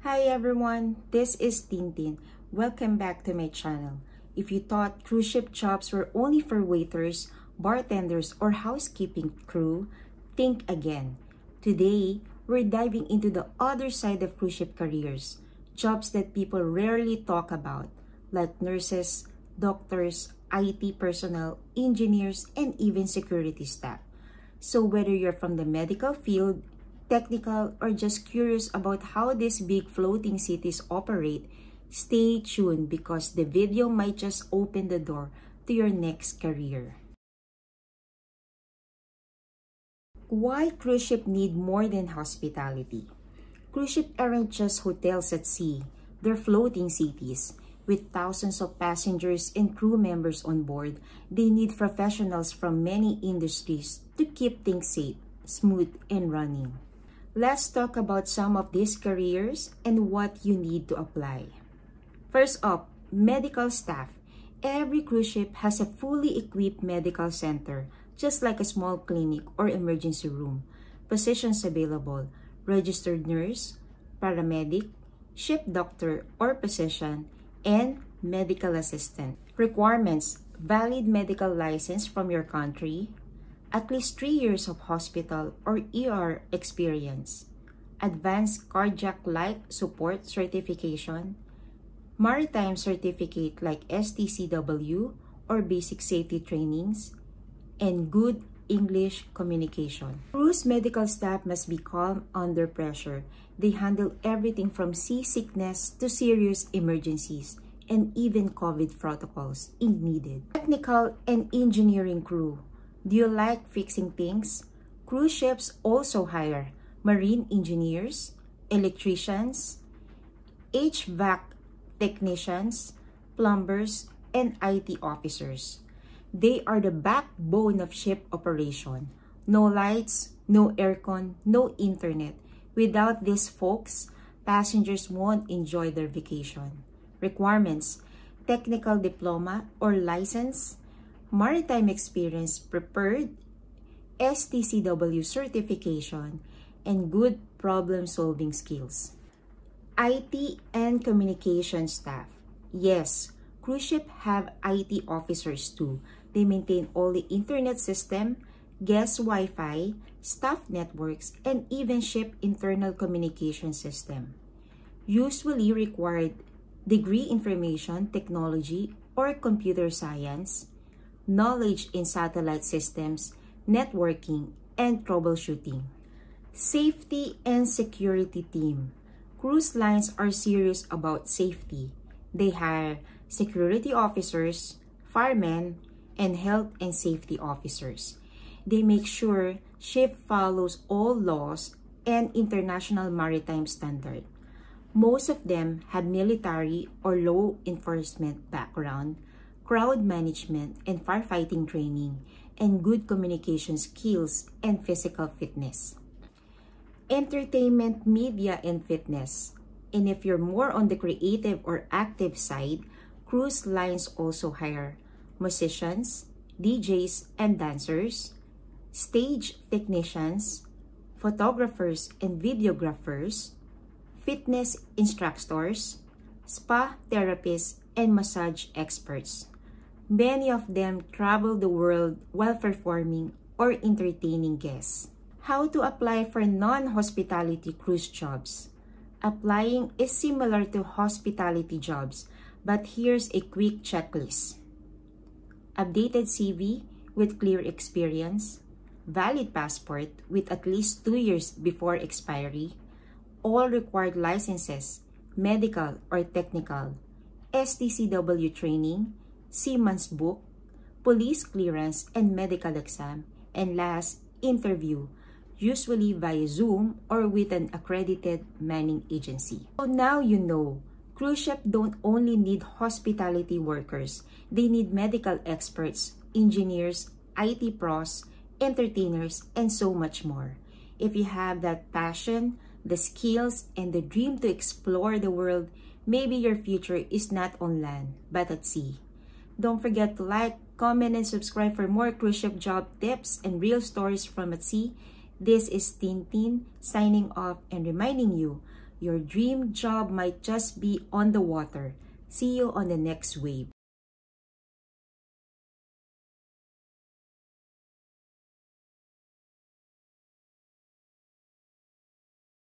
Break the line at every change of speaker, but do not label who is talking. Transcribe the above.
Hi everyone, this is Tintin. Welcome back to my channel. If you thought cruise ship jobs were only for waiters, bartenders, or housekeeping crew, think again. Today, we're diving into the other side of cruise ship careers, jobs that people rarely talk about, like nurses, doctors, IT personnel, engineers, and even security staff. So whether you're from the medical field, technical, or just curious about how these big floating cities operate, stay tuned because the video might just open the door to your next career. Why cruise ship need more than hospitality? Cruise ship aren't just hotels at sea, they're floating cities. With thousands of passengers and crew members on board, they need professionals from many industries to keep things safe, smooth, and running. Let's talk about some of these careers and what you need to apply. First up, medical staff. Every cruise ship has a fully equipped medical center, just like a small clinic or emergency room. Positions available: registered nurse, paramedic, ship doctor or physician, and medical assistant. Requirements: valid medical license from your country, at least 3 years of hospital or ER experience, advanced cardiac life support certification, maritime certificate like STCW or basic safety trainings, and good English communication. Cruise medical staff must be calm under pressure. They handle everything from seasickness to serious emergencies and even COVID protocols if needed. Technical and engineering crew. Do you like fixing things? Cruise ships also hire marine engineers, electricians, HVAC technicians, plumbers, and IT officers. They are the backbone of ship operation. No lights, no aircon, no internet. Without these folks, passengers won't enjoy their vacation. Requirements: technical diploma or license, maritime experience preferred, STCW certification, and good problem-solving skills. IT and communication staff. Yes, cruise ship have IT officers too. They maintain all the internet system, guest Wi-Fi, staff networks, and even ship internal communication system. Usually required degree information technology or computer science, knowledge in satellite systems, networking, and troubleshooting. Safety and security team. Cruise lines are serious about safety. They hire security officers, firemen, and health and safety officers. They make sure ship follows all laws and international maritime standard. Most of them have military or law enforcement background, crowd management and firefighting training, and good communication skills and physical fitness. Entertainment, media, and fitness. And if you're more on the creative or active side, cruise lines also hire musicians, DJs and dancers, stage technicians, photographers and videographers, fitness instructors, spa therapists, and massage experts. Many of them travel the world while performing or entertaining guests. How to apply for non-hospitality cruise jobs? Applying is similar to hospitality jobs, but here's a quick checklist. Updated CV with clear experience, valid passport with at least 2 years before expiry, all required licenses, medical or technical, STCW training, seaman's book, police clearance and medical exam, and last, interview, usually via Zoom or with an accredited manning agency. So now you know, cruise ships don't only need hospitality workers, they need medical experts, engineers, IT pros, entertainers, and so much more. If you have that passion, the skills, and the dream to explore the world, maybe your future is not on land, but at sea. Don't forget to like, comment, and subscribe for more cruise ship job tips and real stories from at sea. This is Tintin signing off and reminding you, Your dream job might just be on the water. See you on the next wave.